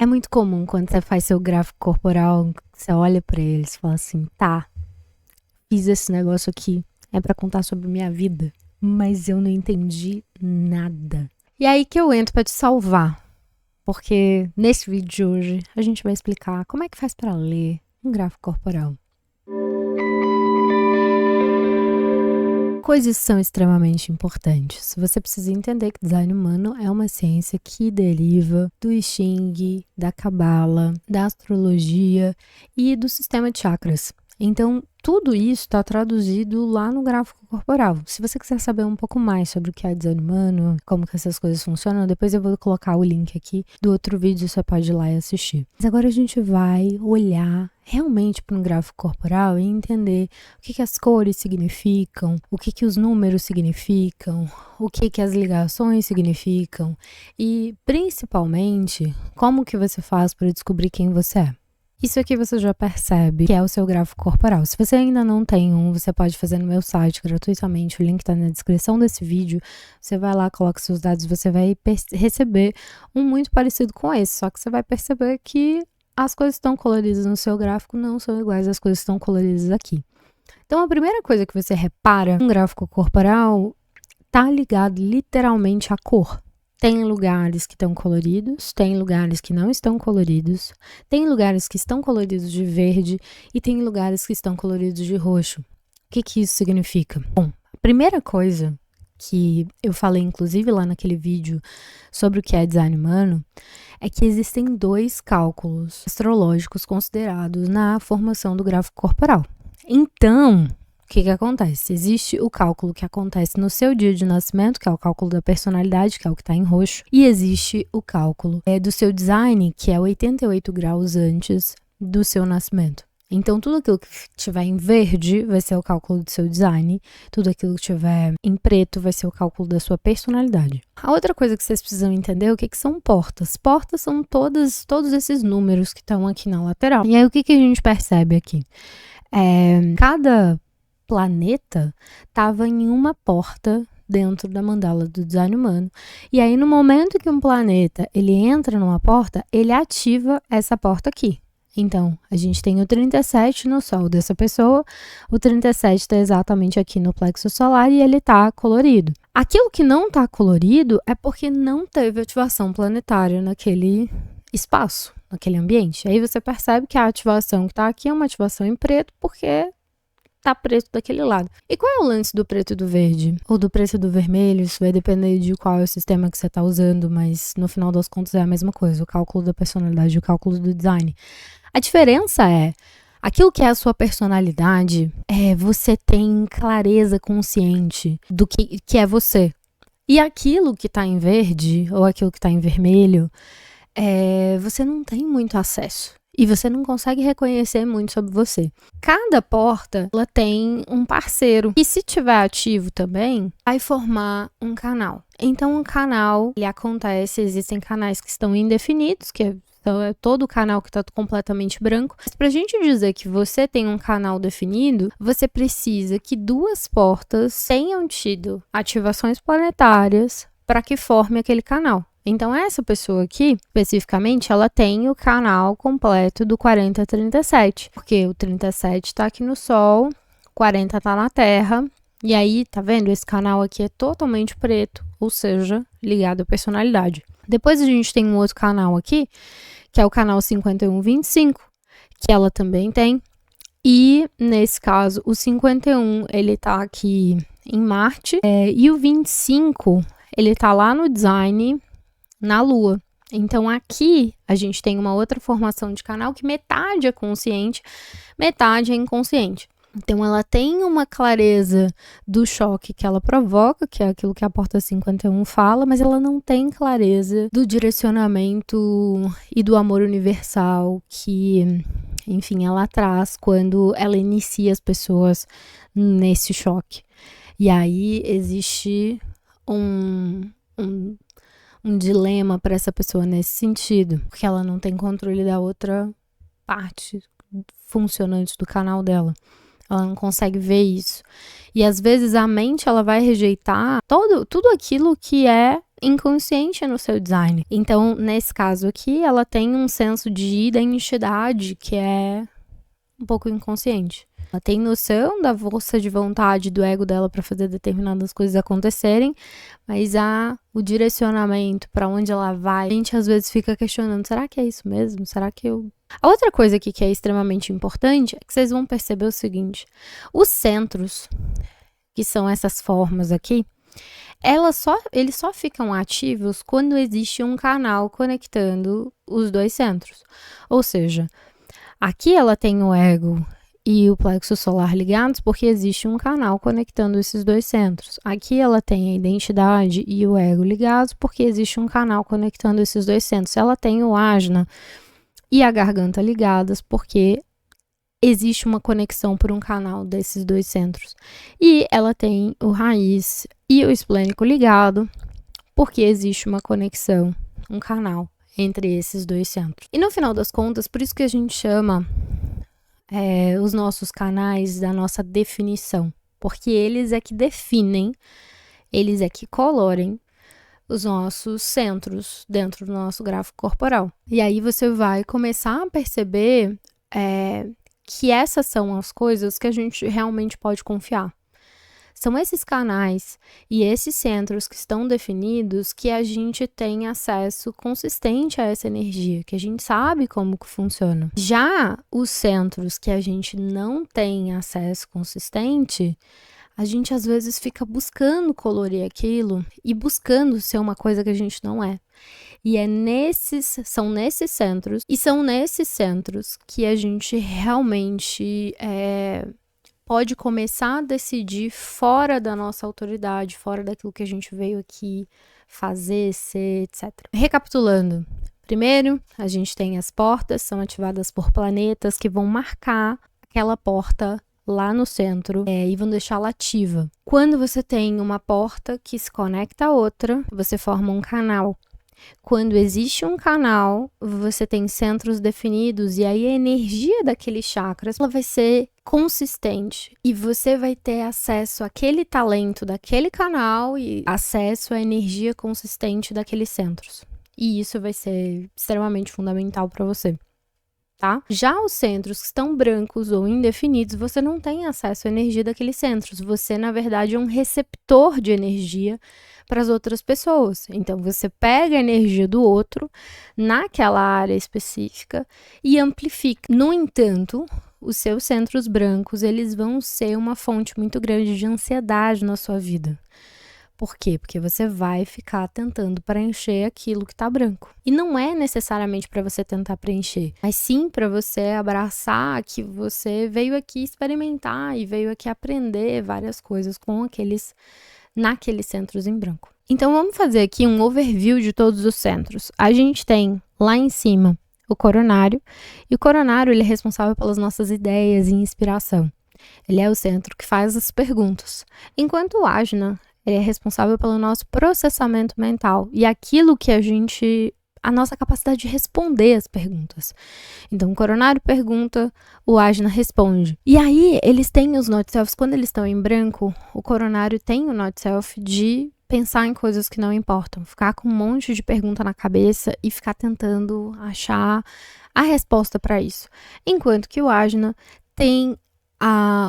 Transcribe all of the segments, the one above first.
É muito comum quando você faz seu gráfico corporal, você olha pra ele e fala assim, tá, fiz esse negócio aqui, é pra contar sobre minha vida, mas eu não entendi nada. E aí que eu entro pra te salvar, porque nesse vídeo de hoje a gente vai explicar como é que faz pra ler um gráfico corporal. Coisas são extremamente importantes. Você precisa entender que design humano é uma ciência que deriva do I Ching, da Cabala, da astrologia e do sistema de chakras. Então, tudo isso está traduzido lá no gráfico corporal. Se você quiser saber um pouco mais sobre o que é design humano, como que essas coisas funcionam, depois eu vou colocar o link aqui do outro vídeo, você pode ir lá e assistir. Mas agora a gente vai olhar realmente para um gráfico corporal e entender o que as cores significam, o que os números significam, o que as ligações significam e, principalmente, como que você faz para descobrir quem você é. Isso aqui você já percebe que é o seu gráfico corporal. Se você ainda não tem um, você pode fazer no meu site gratuitamente. O link está na descrição desse vídeo. Você vai lá, coloca seus dados, você vai receber um muito parecido com esse. Só que você vai perceber que as coisas que estão coloridas no seu gráfico não são iguais às coisas que estão coloridas aqui. Então, a primeira coisa que você repara no gráfico corporal está ligado literalmente à cor. Tem lugares que estão coloridos, tem lugares que não estão coloridos, tem lugares que estão coloridos de verde e tem lugares que estão coloridos de roxo. O que isso significa? Bom, a primeira coisa que eu falei, inclusive, lá naquele vídeo sobre o que é design humano, é que existem 2 cálculos astrológicos considerados na formação do gráfico corporal. Então, o que acontece? Existe o cálculo que acontece no seu dia de nascimento, que é o cálculo da personalidade, que é o que está em roxo, e existe o cálculo do seu design, que é 88 graus antes do seu nascimento. Então, tudo aquilo que estiver em verde vai ser o cálculo do seu design, tudo aquilo que estiver em preto vai ser o cálculo da sua personalidade. A outra coisa que vocês precisam entender é o que são portas. Portas são todos esses números que estão aqui na lateral. E aí, o que a gente percebe aqui? Cada planeta estava em uma porta dentro da mandala do design humano. E aí, no momento que um planeta ele entra numa porta, ele ativa essa porta aqui. Então, a gente tem o 37 no sol dessa pessoa, o 37 está exatamente aqui no plexo solar e ele está colorido. Aquilo que não está colorido é porque não teve ativação planetária naquele espaço, naquele ambiente. Aí você percebe que a ativação que está aqui é uma ativação em preto, porque tá preto daquele lado. E qual é o lance do preto e do verde? Ou do preto e do vermelho? Isso vai depender de qual é o sistema que você tá usando, mas no final das contas é a mesma coisa. O cálculo da personalidade e o cálculo do design. A diferença é, aquilo que é a sua personalidade, você tem clareza consciente do que é você. E aquilo que tá em verde, ou aquilo que tá em vermelho, você não tem muito acesso. E você não consegue reconhecer muito sobre você. Cada porta, ela tem um parceiro. E se tiver ativo também, vai formar um canal. Então, um canal, ele acontece, existem canais que estão indefinidos, que é todo o canal que está completamente branco. Mas pra gente dizer que você tem um canal definido, você precisa que 2 portas tenham tido ativações planetárias para que forme aquele canal. Então, essa pessoa aqui, especificamente, ela tem o canal completo do 40-37, porque o 37 está aqui no Sol, o 40 está na Terra, e aí, tá vendo? Esse canal aqui é totalmente preto, ou seja, ligado à personalidade. Depois a gente tem um outro canal aqui, que é o canal 51-25, que ela também tem, e nesse caso, o 51, ele tá aqui em Marte, e o 25, ele tá lá no design, na Lua. Então, aqui a gente tem uma outra formação de canal que metade é consciente, metade é inconsciente. Então, ela tem uma clareza do choque que ela provoca, que é aquilo que a porta 51 fala, mas ela não tem clareza do direcionamento e do amor universal que, enfim, ela traz quando ela inicia as pessoas nesse choque. E aí existe um dilema para essa pessoa nesse sentido, porque ela não tem controle da outra parte funcionante do canal dela. Ela não consegue ver isso. E às vezes a mente ela vai rejeitar tudo aquilo que é inconsciente no seu design. Então, nesse caso aqui, ela tem um senso de identidade que é um pouco inconsciente. Ela tem noção da força de vontade do ego dela para fazer determinadas coisas acontecerem, mas o direcionamento para onde ela vai, a gente às vezes fica questionando, será que é isso mesmo? Será que eu... A outra coisa aqui que é extremamente importante é que vocês vão perceber o seguinte, os centros, que são essas formas aqui, eles só ficam ativos quando existe um canal conectando os dois centros. Ou seja, aqui ela tem o ego e o plexo solar ligados porque existe um canal conectando esses dois centros. Aqui ela tem a identidade e o ego ligados porque existe um canal conectando esses dois centros. Ela tem o ajna e a garganta ligadas porque existe uma conexão por um canal desses dois centros. E ela tem o raiz e o esplênico ligado porque existe uma conexão, um canal entre esses dois centros. E no final das contas, por isso que a gente chama os nossos canais da nossa definição, porque eles é que definem, eles é que colorem os nossos centros dentro do nosso gráfico corporal. E aí você vai começar a perceber que essas são as coisas que a gente realmente pode confiar. São esses canais e esses centros que estão definidos que a gente tem acesso consistente a essa energia, que a gente sabe como que funciona. Já os centros que a gente não tem acesso consistente, a gente às vezes fica buscando colorir aquilo e buscando ser uma coisa que a gente não é. E são nesses centros que a gente realmente pode começar a decidir fora da nossa autoridade, fora daquilo que a gente veio aqui fazer, ser, etc. Recapitulando, primeiro, a gente tem as portas, são ativadas por planetas que vão marcar aquela porta lá no centro e vão deixá-la ativa. Quando você tem uma porta que se conecta a outra, você forma um canal. Quando existe um canal, você tem centros definidos e aí a energia daqueles chakras ela vai ser consistente e você vai ter acesso àquele talento daquele canal e acesso à energia consistente daqueles centros. E isso vai ser extremamente fundamental para você. Tá? Já os centros que estão brancos ou indefinidos, você não tem acesso à energia daqueles centros. Você, na verdade, é um receptor de energia para as outras pessoas. Então, você pega a energia do outro naquela área específica e amplifica. No entanto, os seus centros brancos, eles vão ser uma fonte muito grande de ansiedade na sua vida. Por quê? Porque você vai ficar tentando preencher aquilo que está branco. E não é necessariamente para você tentar preencher, mas sim para você abraçar que você veio aqui experimentar e veio aqui aprender várias coisas naqueles centros em branco. Então, vamos fazer aqui um overview de todos os centros. A gente tem lá em cima o coronário, e o coronário ele é responsável pelas nossas ideias e inspiração. Ele é o centro que faz as perguntas. Enquanto o ajna ele é responsável pelo nosso processamento mental e aquilo que a nossa capacidade de responder as perguntas. Então, o coronário pergunta, o ajna responde. E aí, eles têm os not selves, quando eles estão em branco, o coronário tem o not self de pensar em coisas que não importam, ficar com um monte de pergunta na cabeça e ficar tentando achar a resposta para isso. Enquanto que o ajna tem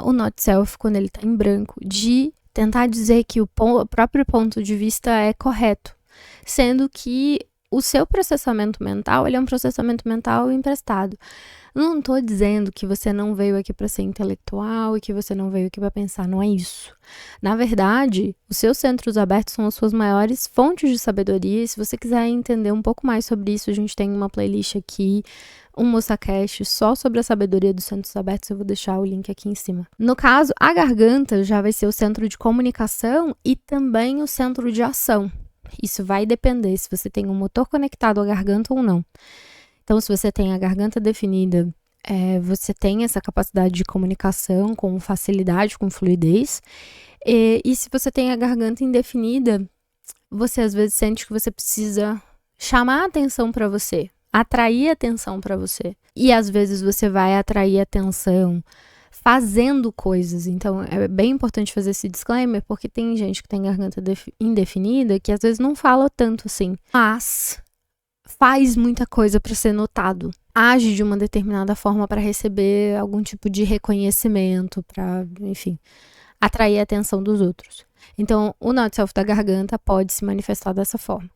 o not self, quando ele está em branco, de tentar dizer que o próprio ponto de vista é correto, sendo que o seu processamento mental, ele é um processamento mental emprestado. Não estou dizendo que você não veio aqui para ser intelectual e que você não veio aqui para pensar, não é isso. Na verdade, os seus centros abertos são as suas maiores fontes de sabedoria e se você quiser entender um pouco mais sobre isso, a gente tem uma playlist aqui, um MossaCast só sobre a sabedoria dos centros abertos, eu vou deixar o link aqui em cima. No caso, a garganta já vai ser o centro de comunicação e também o centro de ação. Isso vai depender se você tem um motor conectado à garganta ou não. Então, se você tem a garganta definida, você tem essa capacidade de comunicação com facilidade, com fluidez. E se você tem a garganta indefinida, você às vezes sente que você precisa chamar a atenção para você, atrair atenção para você. E às vezes você vai atrair atenção fazendo coisas. Então, é bem importante fazer esse disclaimer, porque tem gente que tem garganta indefinida que às vezes não fala tanto assim, mas faz muita coisa para ser notado. Age de uma determinada forma para receber algum tipo de reconhecimento, para, enfim, atrair a atenção dos outros. Então, o Not Self da garganta pode se manifestar dessa forma.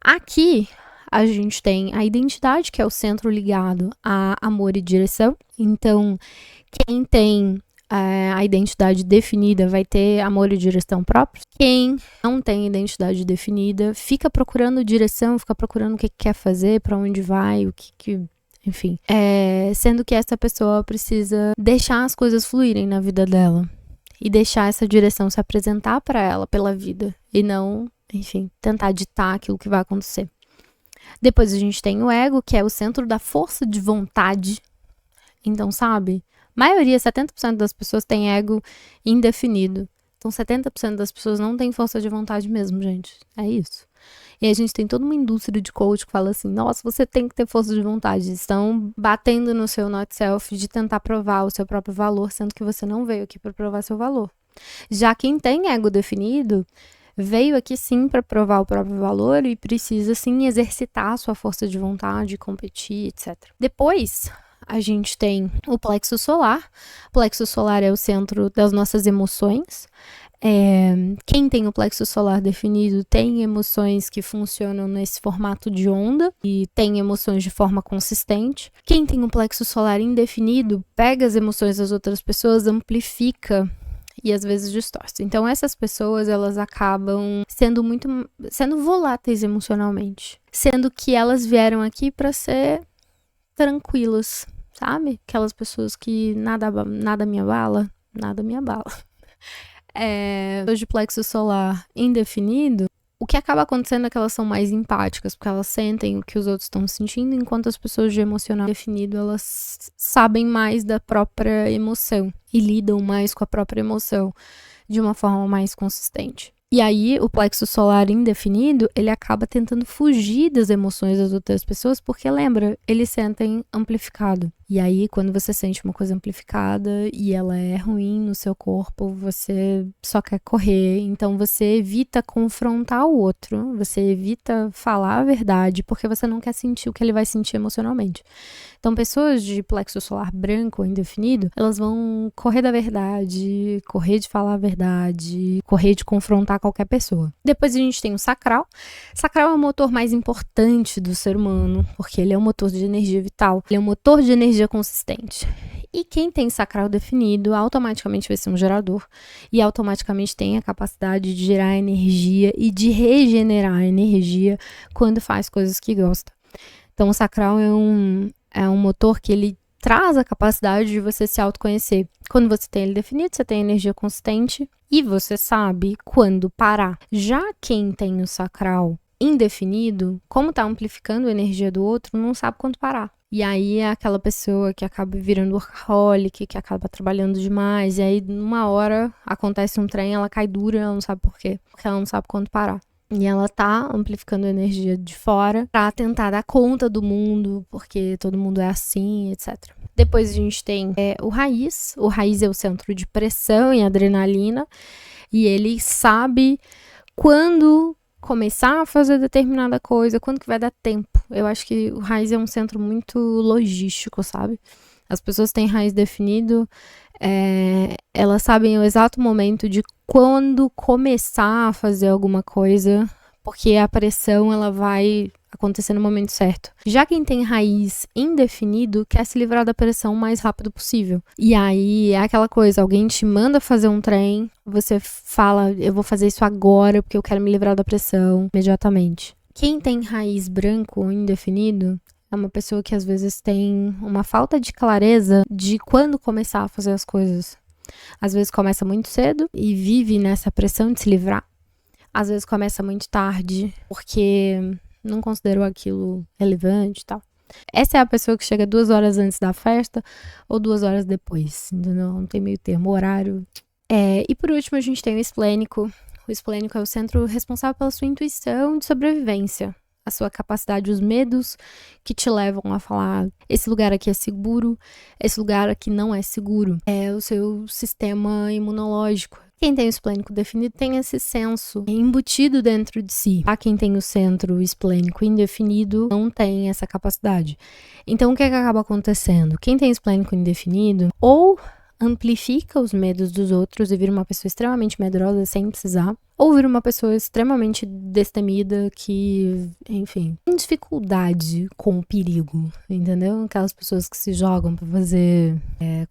Aqui, a gente tem a identidade, que é o centro ligado a amor e direção. Então, quem tem a identidade definida vai ter amor e direção próprios. Quem não tem identidade definida fica procurando direção, fica procurando o que quer fazer, para onde vai, enfim. Sendo que essa pessoa precisa deixar as coisas fluírem na vida dela e deixar essa direção se apresentar para ela pela vida e não, enfim, tentar ditar aquilo que vai acontecer. Depois a gente tem o ego, que é o centro da força de vontade. Então, sabe? Maioria, 70% das pessoas tem ego indefinido. Então, 70% das pessoas não tem força de vontade mesmo, gente. É isso. E a gente tem toda uma indústria de coach que fala assim, nossa, você tem que ter força de vontade. Estão batendo no seu not self de tentar provar o seu próprio valor, sendo que você não veio aqui para provar seu valor. Já quem tem ego definido, veio aqui sim para provar o próprio valor e precisa sim exercitar a sua força de vontade, competir, etc. Depois, a gente tem o plexo solar. O plexo solar é o centro das nossas emoções. Quem tem o plexo solar definido tem emoções que funcionam nesse formato de onda e tem emoções de forma consistente. Quem tem o plexo solar indefinido pega as emoções das outras pessoas, amplifica e às vezes distorce. Então essas pessoas, elas acabam sendo voláteis emocionalmente, sendo que elas vieram aqui para ser tranquilas, sabe? Aquelas pessoas que nada me abala, nada me abala. De plexo solar indefinido, o que acaba acontecendo é que elas são mais empáticas, porque elas sentem o que os outros estão sentindo, enquanto as pessoas de emocional definido, elas sabem mais da própria emoção e lidam mais com a própria emoção de uma forma mais consistente. E aí, o plexo solar indefinido, ele acaba tentando fugir das emoções das outras pessoas, porque lembra, eles sentem amplificado. E aí, quando você sente uma coisa amplificada e ela é ruim no seu corpo, você só quer correr. Então, você evita confrontar o outro, você evita falar a verdade, porque você não quer sentir o que ele vai sentir emocionalmente. Então, pessoas de plexo solar branco ou indefinido, elas vão correr da verdade, correr de falar a verdade, correr de confrontar qualquer pessoa. Depois a gente tem o sacral. Sacral é o motor mais importante do ser humano, porque ele é um motor de energia vital, ele é um motor de energia consistente. E quem tem sacral definido automaticamente vai ser um gerador e automaticamente tem a capacidade de gerar energia e de regenerar energia quando faz coisas que gosta. Então o sacral é um motor que ele traz a capacidade de você se autoconhecer. Quando você tem ele definido, você tem energia consistente e você sabe quando parar. Já quem tem o sacral indefinido, como tá amplificando a energia do outro, não sabe quando parar. E aí é aquela pessoa que acaba virando workaholic, que acaba trabalhando demais, e aí numa hora acontece um trem, ela cai dura, ela não sabe por quê, porque ela não sabe quando parar. E ela tá amplificando a energia de fora pra tentar dar conta do mundo, porque todo mundo é assim, etc. Depois a gente tem o raiz. O raiz é o centro de pressão e adrenalina. E ele sabe quando começar a fazer determinada coisa, quando que vai dar tempo. Eu acho que o raiz é um centro muito logístico, sabe? As pessoas têm raiz definido, elas sabem o exato momento de quando começar a fazer alguma coisa, porque a pressão ela vai acontecer no momento certo. Já quem tem raiz indefinido quer se livrar da pressão o mais rápido possível. E aí é aquela coisa, alguém te manda fazer um trem, você fala, eu vou fazer isso agora porque eu quero me livrar da pressão imediatamente. Quem tem raiz branco ou indefinido é uma pessoa que às vezes tem uma falta de clareza de quando começar a fazer as coisas. Às vezes começa muito cedo e vive nessa pressão de se livrar. Às vezes começa muito tarde porque não considerou aquilo relevante e tal. Essa é a pessoa que chega 2 horas antes da festa ou 2 horas depois, entendeu? Não tem meio termo, horário. E por último a gente tem o esplênico. O esplênico é o centro responsável pela sua intuição de sobrevivência. a sua capacidade, os medos que te levam a falar esse lugar aqui é seguro, esse lugar aqui não é seguro. É o seu sistema imunológico. Quem tem o esplênico definido tem esse senso embutido dentro de si. Quem tem o centro esplênico indefinido não tem essa capacidade. Então, o que é que acaba acontecendo? Quem tem esplênico indefinido ou amplifica os medos dos outros e vira uma pessoa extremamente medrosa sem precisar, ou vira uma pessoa extremamente destemida que, enfim, tem dificuldade com o perigo, entendeu? Aquelas pessoas que se jogam pra fazer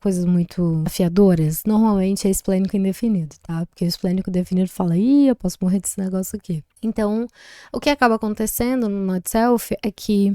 coisas muito afiadoras, normalmente é esplênico indefinido, tá? Porque o esplênico definido fala, eu posso morrer desse negócio aqui. Então, o que acaba acontecendo no not self é que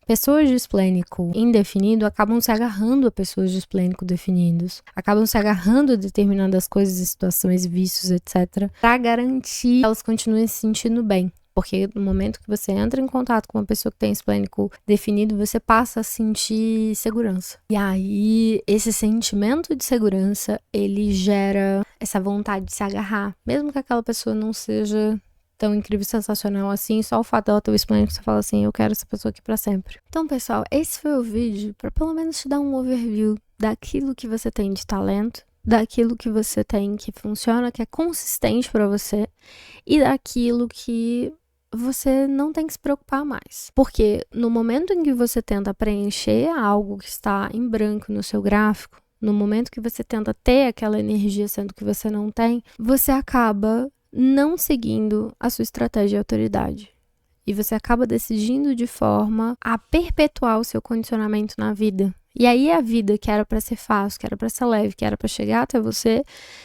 pessoas de esplênico indefinido acabam se agarrando a pessoas de esplênico definidos, acabam se agarrando a determinadas coisas, situações, vícios, etc, para garantir que elas continuem se sentindo bem. Porque no momento que você entra em contato com uma pessoa que tem esplênico definido, você passa a sentir segurança. E aí, esse sentimento de segurança, ele gera essa vontade de se agarrar. Mesmo que aquela pessoa não seja tão incrível e sensacional assim, só o fato dela ter o esplênico, você fala assim, eu quero essa pessoa aqui pra sempre. Então, pessoal, esse foi o vídeo pra pelo menos te dar um overview daquilo que você tem de talento, daquilo que você tem que funciona, que é consistente pra você, e daquilo que você não tem que se preocupar mais. Porque no momento em que você tenta preencher algo que está em branco no seu gráfico, no momento que você tenta ter aquela energia sendo que você não tem, você acaba não seguindo a sua estratégia de autoridade. E você acaba decidindo de forma a perpetuar o seu condicionamento na vida. E aí a vida que era para ser fácil, que era para ser leve, que era para chegar até você,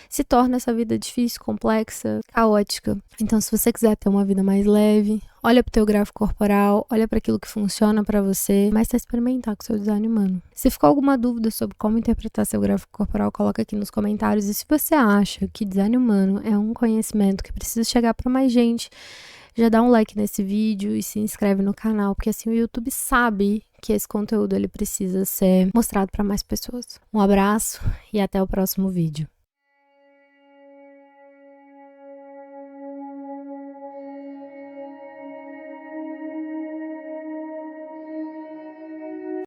se torna essa vida difícil, complexa, caótica. Então, se você quiser ter uma vida mais leve, olha pro teu gráfico corporal, olha para aquilo que funciona para você, mas tá experimentar com o seu design humano. Se ficou alguma dúvida sobre como interpretar seu gráfico corporal, coloca aqui nos comentários. E se você acha que design humano é um conhecimento que precisa chegar para mais gente, já dá um like nesse vídeo e se inscreve no canal, porque assim o YouTube sabe que esse conteúdo ele precisa ser mostrado para mais pessoas. Um abraço e até o próximo vídeo.